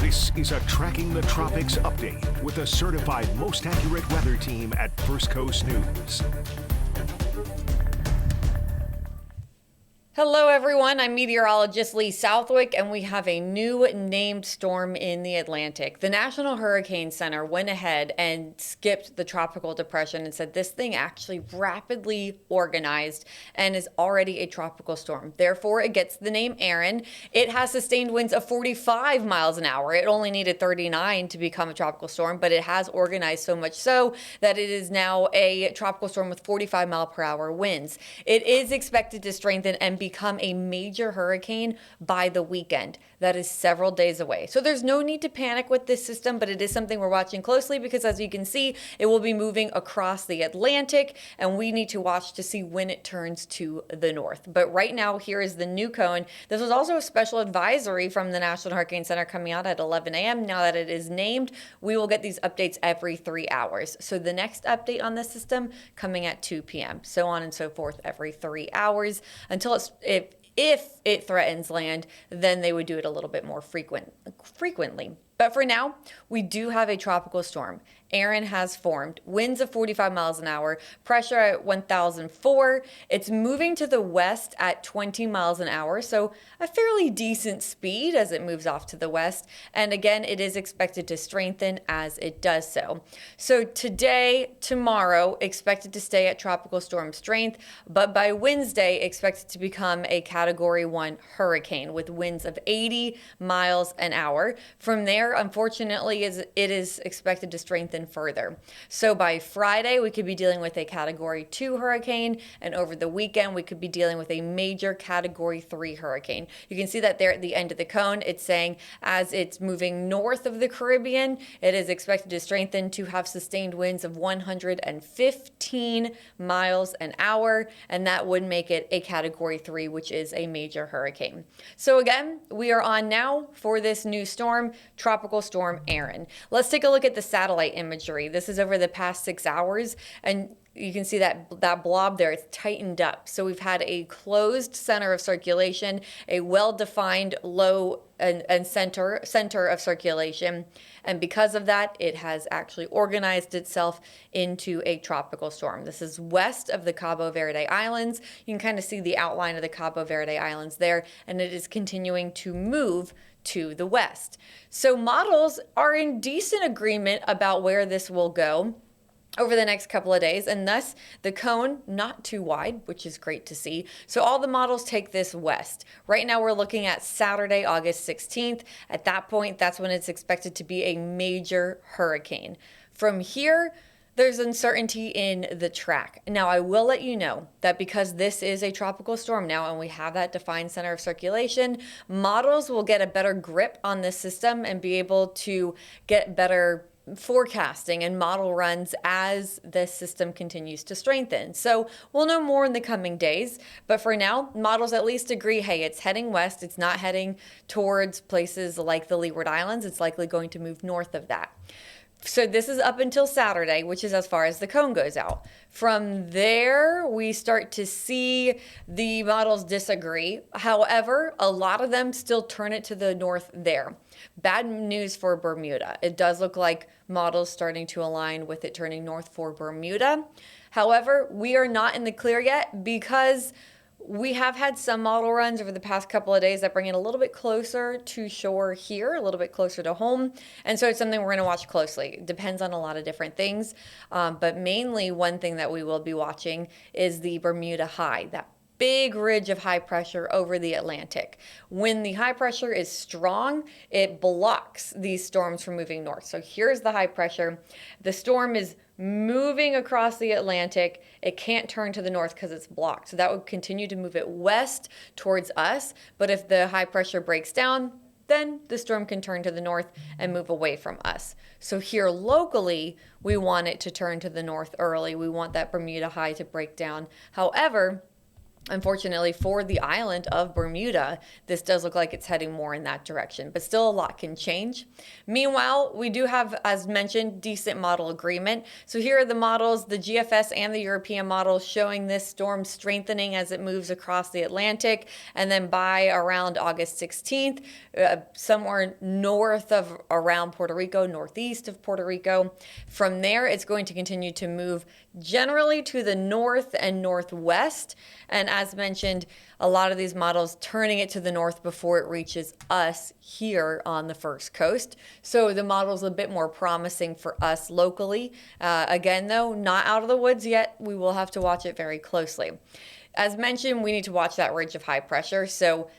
This is a Tracking the Tropics update with a certified most accurate weather team at First Coast News. Hello everyone, I'm meteorologist Lee Southwick, and we have a new named storm in the Atlantic. The National Hurricane Center went ahead and skipped the tropical depression and said this thing actually rapidly organized and is already a tropical storm. Therefore, it gets the name Erin. It has sustained winds of 45 miles an hour. It only needed 39 to become a tropical storm, but it has organized so much so that it is now a tropical storm with 45 mile per hour winds. It is expected to strengthen and become a major hurricane by the weekend. That is several days away. So there's no need to panic with this system, but it is something we're watching closely because, as you can see, it will be moving across the Atlantic, and we need to watch to see when it turns to the north. But right now, here is the new cone. This was also a special advisory from the National Hurricane Center coming out at 11 a.m. Now that it is named, we will get these updates every 3 hours. So the next update on this system coming at 2 p.m. So on and so forth every 3 hours until if it threatens land, then they would do it a little bit more frequently. But for now, we do have a tropical storm. Erin has formed. Winds of 45 miles an hour, pressure at 1,004. It's moving to the west at 20 miles an hour, so a fairly decent speed as it moves off to the west. And again, it is expected to strengthen as it does so. So today, tomorrow, expected to stay at tropical storm strength, but by Wednesday, expected to become a Category 1 hurricane with winds of 80 miles an hour. From there, unfortunately, it is expected to strengthen further. So by Friday, we could be dealing with a Category 2 hurricane, and over the weekend, we could be dealing with a major Category 3 hurricane. You can see that there at the end of the cone, it's saying as it's moving north of the Caribbean, it is expected to strengthen to have sustained winds of 115 miles an hour, and that would make it a Category 3, which is a major hurricane. So again, we are on now for this new storm, Tropical Storm Erin. Let's take a look at the satellite imagery. This is over the past 6 hours, and you can see that blob there, it's tightened up. So we've had a closed center of circulation, a well-defined low and center of circulation. And because of that, it has actually organized itself into a tropical storm. This is west of the Cabo Verde Islands. You can kind of see the outline of the Cabo Verde Islands there, and it is continuing to move to the west. So models are in decent agreement about where this will go over the next couple of days, and thus the cone not too wide, which is great to see. So all the models take this west. Right now we're looking at Saturday, August 16th. At that point, that's when it's expected to be a major hurricane. From here, there's uncertainty in the track. Now, I will let you know that because this is a tropical storm now and we have that defined center of circulation, models will get a better grip on this system and be able to get better forecasting and model runs as this system continues to strengthen. So we'll know more in the coming days, but for now, models at least agree, hey, it's heading west. It's not heading towards places like the Leeward Islands. It's likely going to move north of that. So this is up until Saturday, which is as far as the cone goes out. From there, we start to see the models disagree. However, a lot of them still turn it to the north there. Bad news for Bermuda. It does look like models starting to align with it turning north for Bermuda. However, we are not in the clear yet because we have had some model runs over the past couple of days that bring it a little bit closer to shore here, a little bit closer to home. And so it's something we're going to watch closely. It depends on a lot of different things. But mainly one thing that we will be watching is the Bermuda High, that big ridge of high pressure over the Atlantic. When the high pressure is strong, it blocks these storms from moving north. So here's the high pressure. The storm is moving across the Atlantic. It can't turn to the north because it's blocked. So that would continue to move it west towards us. But if the high pressure breaks down, then the storm can turn to the north and move away from us. So here locally, we want it to turn to the north early. We want that Bermuda High to break down. However, Unfortunately, for the island of Bermuda, this does look like it's heading more in that direction, but still a lot can change. Meanwhile, we do have, as mentioned, decent model agreement. So here are the models, the GFS and the European models, showing this storm strengthening as it moves across the Atlantic. And then by around August 16th, somewhere north of around Puerto Rico, northeast of Puerto Rico. From there, it's going to continue to move generally to the north and northwest. And as mentioned, a lot of these models turning it to the north before it reaches us here on the First Coast. So the model's a bit more promising for us locally. Again, though, not out of the woods yet. We will have to watch it very closely. As mentioned, we need to watch that ridge of high pressure. So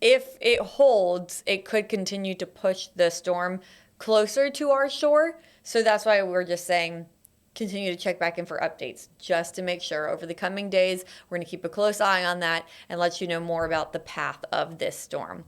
if it holds, it could continue to push the storm closer to our shore. So that's why we're just saying continue to check back in for updates just to make sure over the coming days. We're going to keep a close eye on that and let you know more about the path of this storm.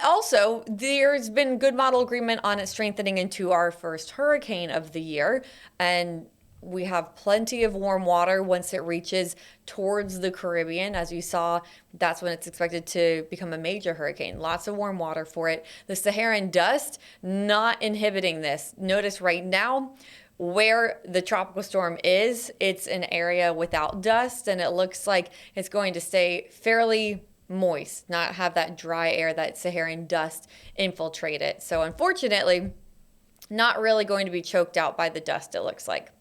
Also, there's been good model agreement on it strengthening into our first hurricane of the year, and we have plenty of warm water once it reaches towards the Caribbean. As you saw, that's when it's expected to become a major hurricane. Lots of warm water for it. The Saharan dust not inhibiting this. Notice right now, where the tropical storm is, it's an area without dust, and it looks like it's going to stay fairly moist, not have that dry air, that Saharan dust infiltrate it. So unfortunately, not really going to be choked out by the dust, it looks like.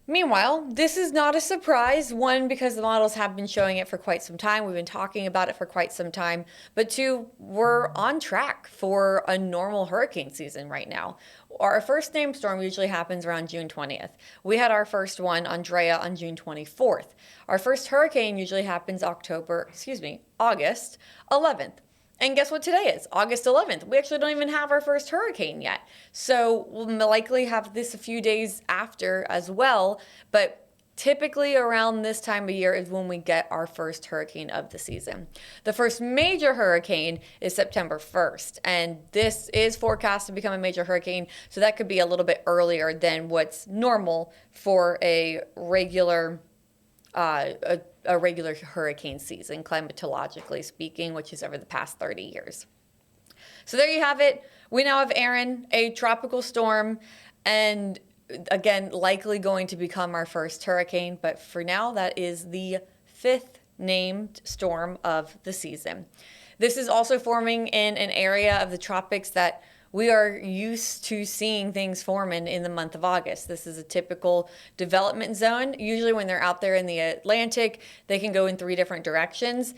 Meanwhile, this is not a surprise. One, because the models have been showing it for quite some time. We've been talking about it for quite some time. But two, we're on track for a normal hurricane season right now. Our first named storm usually happens around June 20th. We had our first one, Andrea, on June 24th. Our first hurricane usually happens August 11th. And guess what today is? August 11th. We actually don't even have our first hurricane yet. So we'll likely have this a few days after as well. But typically around this time of year is when we get our first hurricane of the season. The first major hurricane is September 1st. And this is forecast to become a major hurricane. So that could be a little bit earlier than what's normal for a regular hurricane season, climatologically speaking, which is over the past 30 years. So there you have it. We now have Erin, a tropical storm, and again, likely going to become our first hurricane. But for now, that is the 5th named storm of the season. This is also forming in an area of the tropics that we are used to seeing things form in the month of August. This is a typical development zone. Usually when they're out there in the Atlantic, they can go in 3 different directions.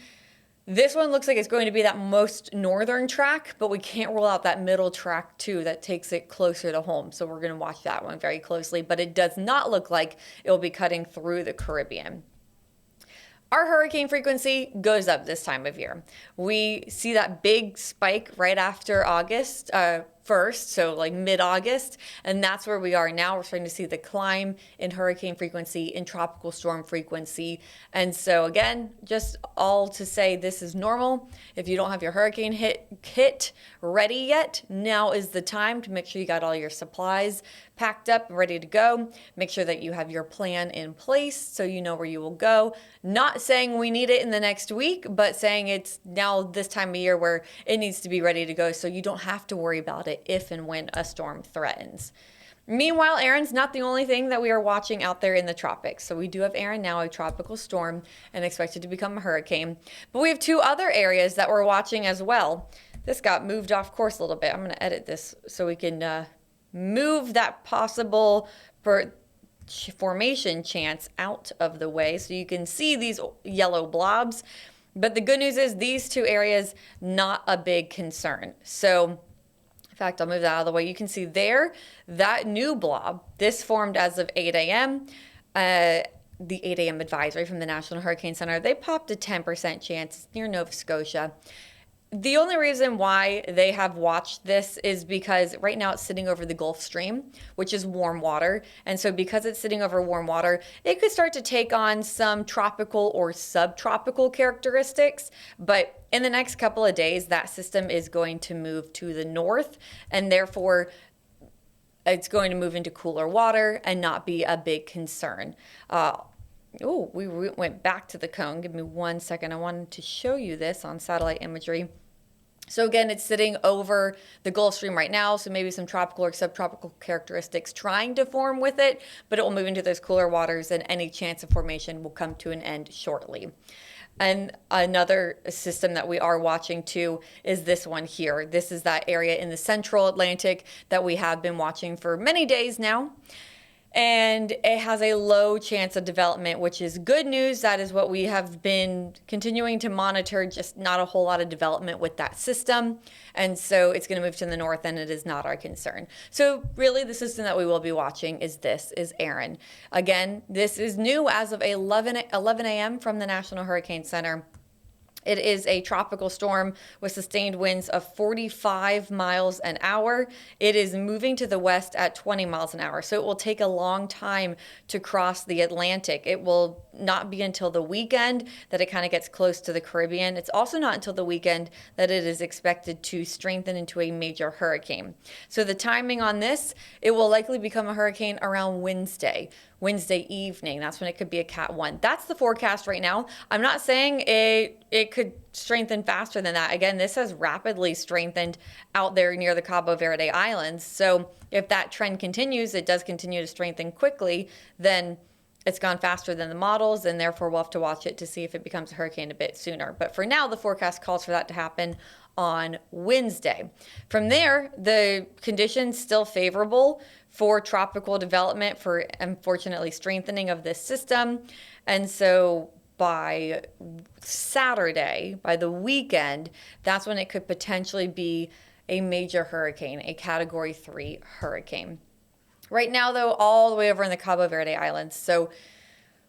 This one looks like it's going to be that most northern track, but we can't rule out that middle track too that takes it closer to home. So we're going to watch that one very closely, but it does not look like it will be cutting through the Caribbean. Our hurricane frequency goes up this time of year. We see that big spike right after August 1st, so like mid-August, and that's where we are now. We're starting to see the climb in hurricane frequency, in tropical storm frequency. And so again, just all to say this is normal. If you don't have your hurricane kit ready yet, now is the time to make sure you got all your supplies packed up and ready to go. Make sure that you have your plan in place so you know where you will go. Not saying we need it in the next week, but saying it's now this time of year where it needs to be ready to go so you don't have to worry about it if and when a storm threatens. Meanwhile, Erin's not the only thing that we are watching out there in the tropics. So we do have Erin now, a tropical storm, and expected to become a hurricane. But we have 2 other areas that we're watching as well. This got moved off course a little bit. I'm going to edit this so we can move that possible formation chance out of the way so you can see these yellow blobs. But the good news is these 2 areas, not a big concern. So in fact, I'll move that out of the way. You can see there, that new blob, this formed as of 8 a.m. The 8 a.m. advisory from the National Hurricane Center, they popped a 10% chance near Nova Scotia. The only reason why they have watched this is because right now it's sitting over the Gulf Stream, which is warm water. And so because it's sitting over warm water, it could start to take on some tropical or subtropical characteristics. But in the next couple of days, that system is going to move to the north, and therefore it's going to move into cooler water and not be a big concern. Oh, we went back to the cone. Give me 1 second. I wanted to show you this on satellite imagery. So again, it's sitting over the Gulf Stream right now, so maybe some tropical or subtropical characteristics trying to form with it, but it will move into those cooler waters and any chance of formation will come to an end shortly. And another system that we are watching too is this one here. This is that area in the central Atlantic that we have been watching for many days now. And it has a low chance of development, which is good news. That is what we have been continuing to monitor, just not a whole lot of development with that system. And so it's going to move to the north, and it is not our concern. So really the system that we will be watching is Erin. Again, this is new as of 11 a.m. from the National Hurricane Center. It is a tropical storm with sustained winds of 45 miles an hour. It is moving to the west at 20 miles an hour, so it will take a long time to cross the Atlantic. It will not be until the weekend that it kind of gets close to the Caribbean. It's also not until the weekend that it is expected to strengthen into a major hurricane. So the timing on this, it will likely become a hurricane around Wednesday evening. That's when it could be a Cat 1. That's the forecast right now. I'm not saying it could strengthen faster than that. Again, this has rapidly strengthened out there near the Cabo Verde Islands. So if that trend continues, it does continue to strengthen quickly, then it's gone faster than the models, and therefore we'll have to watch it to see if it becomes a hurricane a bit sooner. But for now, the forecast calls for that to happen on Wednesday. From there, the conditions still favorable for tropical development, for unfortunately strengthening of this system. And so by Saturday, by the weekend, that's when it could potentially be a major hurricane, a Category 3 hurricane. Right now, though, all the way over in the Cabo Verde Islands,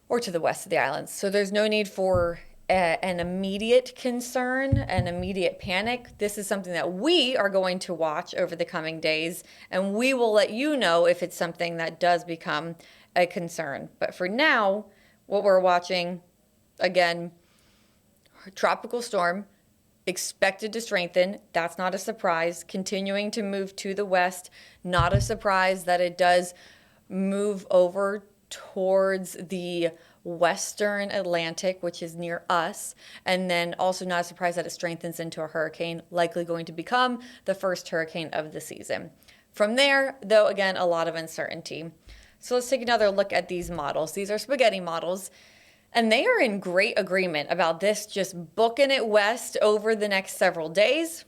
or to the west of the islands. So there's no need for an immediate concern, an immediate panic. This is something that we are going to watch over the coming days, and we will let you know if it's something that does become a concern. But for now, what we're watching, again, tropical storm, expected to strengthen. That's not a surprise. Continuing to move to the west. Not a surprise that it does move over towards the western Atlantic, which is near us. And then also not a surprise that it strengthens into a hurricane, likely going to become the first hurricane of the season. From there, though, again, a lot of uncertainty. So let's take another look at these models. These are spaghetti models. And they are in great agreement about this just booking it west over the next several days.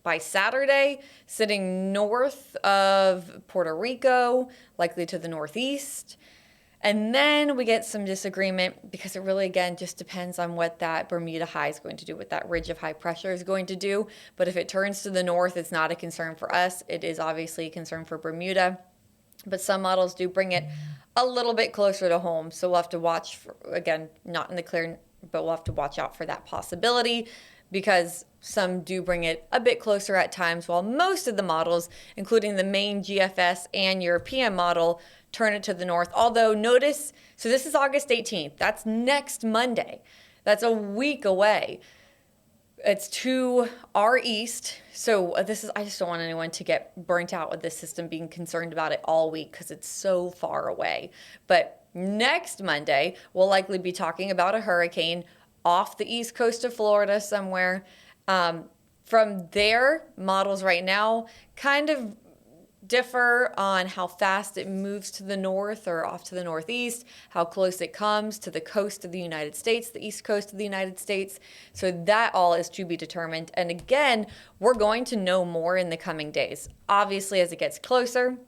By Saturday, sitting north of Puerto Rico, likely to the northeast. And then we get some disagreement because it really, again, just depends on what that Bermuda high is going to do, what that ridge of high pressure is going to do. But if it turns to the north, it's not a concern for us. It is obviously a concern for Bermuda. But some models do bring it a little bit closer to home. So we'll have to watch, for, again, not in the clear, but we'll have to watch out for that possibility because some do bring it a bit closer at times, while most of the models, including the main GFS and European model, turn it to the north. Although notice, so this is August 18th. That's next Monday. That's a week away. It's to our east. So this is, I just don't want anyone to get burnt out with this system, being concerned about it all week because it's so far away. But next Monday, we'll likely be talking about a hurricane off the east coast of Florida somewhere. From there, models right now kind of differ on how fast it moves to the north or off to the northeast, how close it comes to the coast of the United States, the east coast of the United States. So that all is to be determined. And again, we're going to know more in the coming days. Obviously, as it gets closer,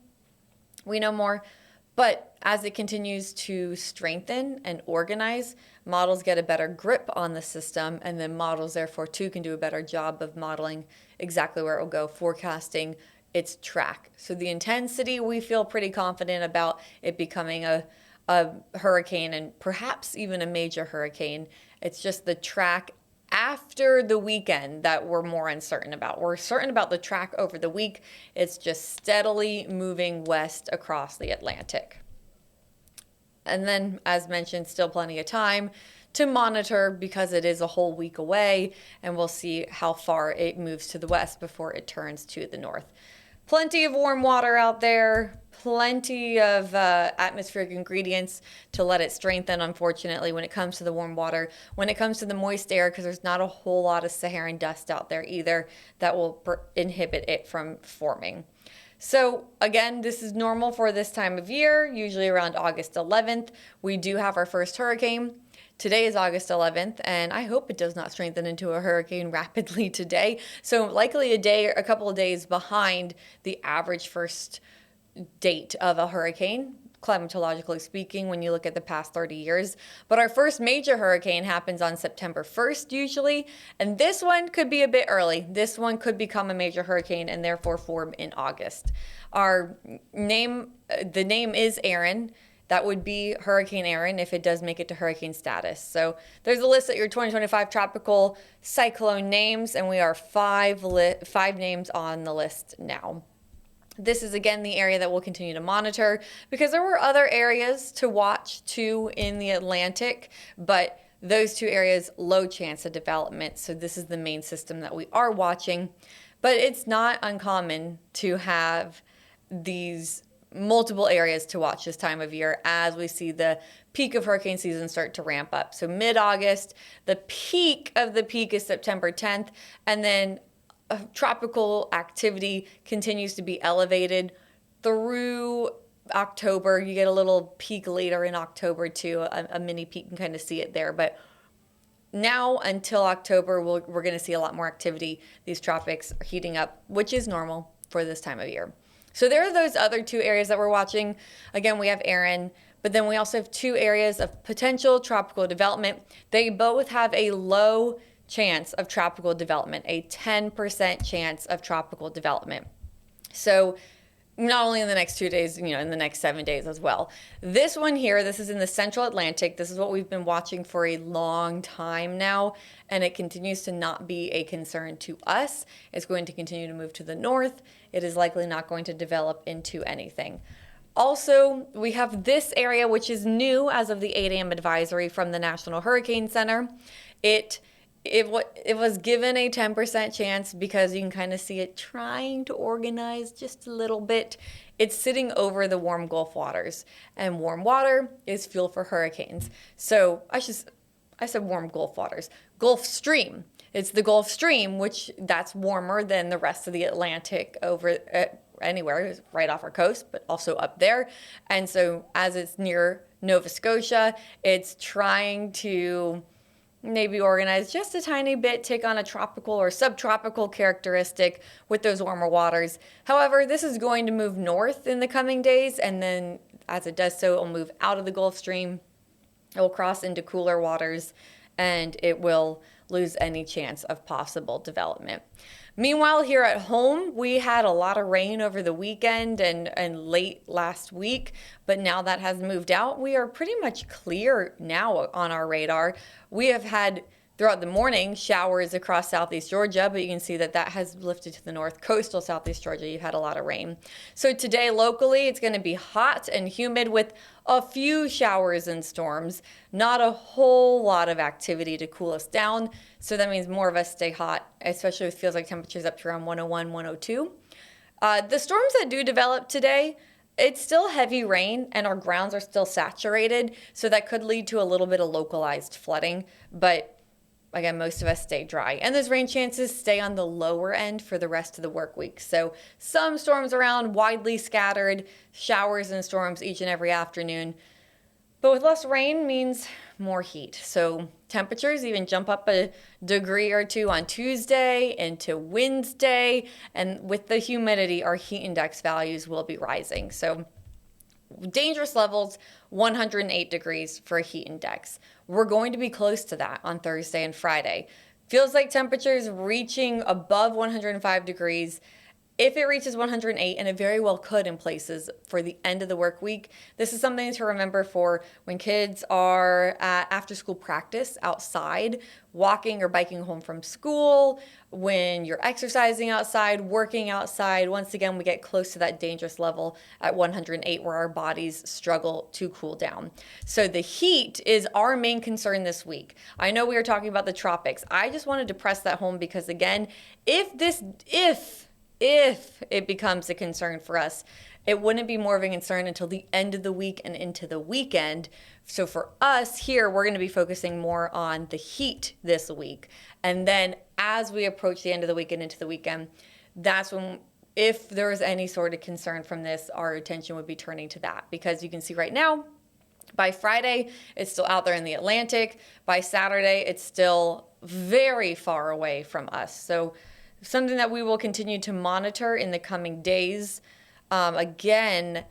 we know more. But as it continues to strengthen and organize, models get a better grip on the system, and then models, therefore, too, can do a better job of modeling exactly where it will go, forecasting its track. So the intensity, we feel pretty confident about it becoming a hurricane and perhaps even a major hurricane. It's just the track after the weekend that we're more uncertain about. We're certain about the track over the week. It's just steadily moving west across the Atlantic. And then, as mentioned, still plenty of time to monitor because it is a whole week away, and we'll see how far it moves to the west before it turns to the north. plenty of warm water out there, plenty of atmospheric ingredients to let it strengthen, unfortunately, when it comes to the warm water. When it comes to the moist air, because there's not a whole lot of Saharan dust out there either that will inhibit it from forming. So again, this is normal for this time of year, usually around August 11th. We do have our first hurricane. Today is August 11th, and I hope it does not strengthen into a hurricane rapidly today. So likely a couple of days behind the average first date of a hurricane, climatologically speaking, when you look at the past 30 years. But our first major hurricane happens on September 1st usually, and this one could be a bit early. This one could become a major hurricane and therefore form in August. The name is Erin. That would be Hurricane Erin if it does make it to hurricane status. So there's a list of your 2025 tropical cyclone names, and we are five names on the list now. This is, again, the area that we'll continue to monitor because there were other areas to watch too in the Atlantic, but those two areas, low chance of development. So this is the main system that we are watching. But it's not uncommon to have these multiple areas to watch this time of year as we see the peak of hurricane season start to ramp up. So mid-August, the peak of the peak is September 10th, and then tropical activity continues to be elevated through October. You get a little peak later in October too, a mini peak, you can kind of see it there. But now until October, we're going to see a lot more activity. These tropics are heating up, which is normal for this time of year. So there are those other two areas that we're watching. Again, we have Erin, but then we also have two areas of potential tropical development. They both have a low chance of tropical development, a 10% chance of tropical development. So not only in the next 2 days, in the next 7 days as well. This one here, this is in the central Atlantic. This is what we've been watching for a long time now, and it continues to not be a concern to us. It's going to continue to move to the north. It is likely not going to develop into anything. Also, we have this area, which is new as of the 8 a.m. advisory from the National Hurricane Center. It was given a 10% chance because you can kind of see it trying to organize just a little bit. It's sitting over the warm Gulf waters, and warm water is fuel for hurricanes. So I said warm Gulf waters. Gulf Stream. It's the Gulf Stream, which that's warmer than the rest of the Atlantic over anywhere, right off our coast, but also up there. And so as it's near Nova Scotia, it's trying to maybe organize just a tiny bit, take on a tropical or subtropical characteristic with those warmer waters. However, this is going to move north in the coming days, and then as it does so, it will move out of the Gulf Stream. It will cross into cooler waters, and it will lose any chance of possible development. Meanwhile, here at home, we had a lot of rain over the weekend and late last week, but now that has moved out. We are pretty much clear now on our radar. We have had throughout the morning showers across southeast Georgia, but you can see that has lifted to the north. Coastal southeast Georgia, you've had a lot of rain. So today locally, it's going to be hot and humid with a few showers and storms, not a whole lot of activity to cool us down. So that means more of us stay hot, especially if it feels like temperatures up to around 101, 102. The storms that do develop today, it's still heavy rain and our grounds are still saturated. So that could lead to a little bit of localized flooding, but again, most of us stay dry. And those rain chances stay on the lower end for the rest of the work week. So some storms around, widely scattered, showers and storms each and every afternoon. But with less rain means more heat. So temperatures even jump up a degree or two on Tuesday into Wednesday. And with the humidity, our heat index values will be rising. So dangerous levels, 108 degrees for a heat index. We're going to be close to that on Thursday and Friday. Feels like temperatures reaching above 105 degrees. If it reaches 108, and it very well could in places for the end of the work week, this is something to remember for when kids are at after school practice outside, walking or biking home from school, when you're exercising outside, working outside. Once again, we get close to that dangerous level at 108 where our bodies struggle to cool down. So the heat is our main concern this week. I know we are talking about the tropics. I just wanted to press that home because again, if if it becomes a concern for us, it wouldn't be more of a concern until the end of the week and into the weekend. So for us here, we're going to be focusing more on the heat this week. And then as we approach the end of the week and into the weekend, that's when, if there is any sort of concern from this, our attention would be turning to that. Because you can see right now, by Friday, it's still out there in the Atlantic. By Saturday, it's still very far away from us. So something that we will continue to monitor in the coming days. Again,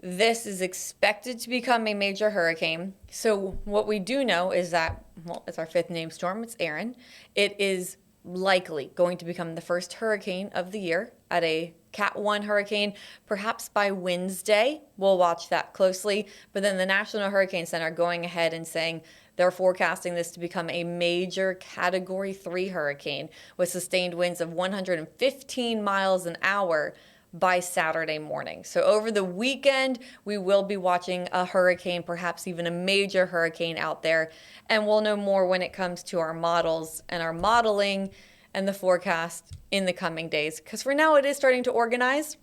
this is expected to become a major hurricane. So what we do know is that, well, it's our 5th named storm. It's Erin. It is likely going to become the first hurricane of the year at a Cat 1 hurricane, perhaps by Wednesday. We'll watch that closely. But then the National Hurricane Center going ahead and saying they're forecasting this to become a major Category 3 hurricane with sustained winds of 115 miles an hour by Saturday morning. So over the weekend, we will be watching a hurricane, perhaps even a major hurricane out there. And we'll know more when it comes to our models and our modeling and the forecast in the coming days. Because for now, it is starting to organize.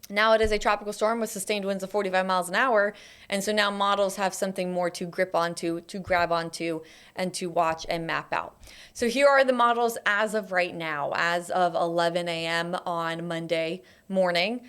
Now it is a tropical storm with sustained winds of 45 miles an hour. And so now models have something more to grip onto, to grab onto, and to watch and map out. So here are the models as of right now, as of 11 a.m. on Monday morning.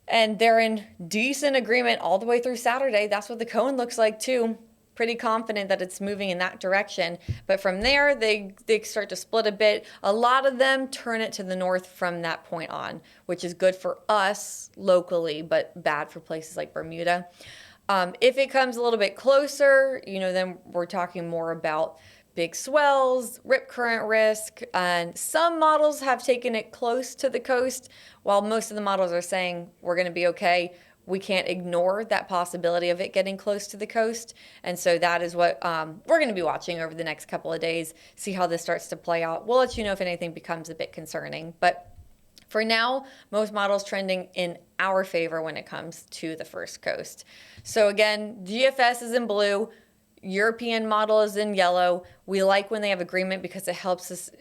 And they're in decent agreement all the way through Saturday. That's what the cone looks like too. Pretty confident that it's moving in that direction. But from there, they start to split a bit. A lot of them turn it to the north from that point on, which is good for us locally, but bad for places like Bermuda. If it comes a little bit closer, then we're talking more about big swells, rip current risk, and some models have taken it close to the coast, while most of the models are saying we're going to be okay. We can't ignore that possibility of it getting close to the coast. And so that is what we're going to be watching over the next couple of days, see how this starts to play out. We'll let you know if anything becomes a bit concerning. But for now, most models trending in our favor when it comes to the first coast. So again, GFS is in blue. European model is in yellow. We like when they have agreement because it helps us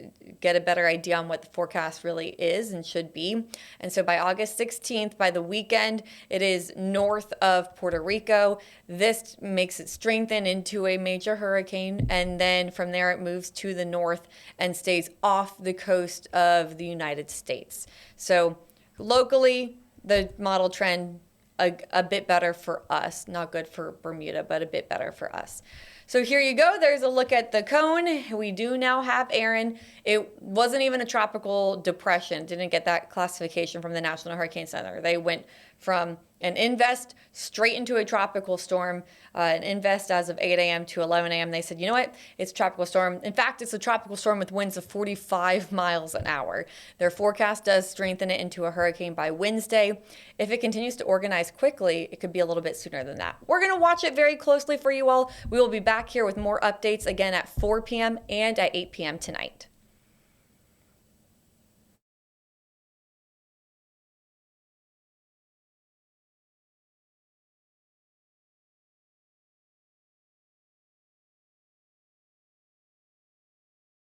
get a better idea on what the forecast really is and should be. And so by August 16th, by the weekend, it is north of Puerto Rico. This makes it strengthen into a major hurricane. And then from there, it moves to the north and stays off the coast of the United States. So locally, the model trend a bit better for us. Not good for Bermuda, but a bit better for us. So here you go. There's a look at the cone. We do now have Erin. It wasn't even a tropical depression. Didn't get that classification from the National Hurricane Center. They went from an invest straight into a tropical storm. An invest as of 8 a.m. to 11 a.m. They said, you know what? It's a tropical storm. In fact, it's a tropical storm with winds of 45 miles an hour. Their forecast does strengthen it into a hurricane by Wednesday. If it continues to organize quickly, it could be a little bit sooner than that. We're going to watch it very closely for you all. We will be back here with more updates again at 4 p.m. and at 8 p.m. tonight.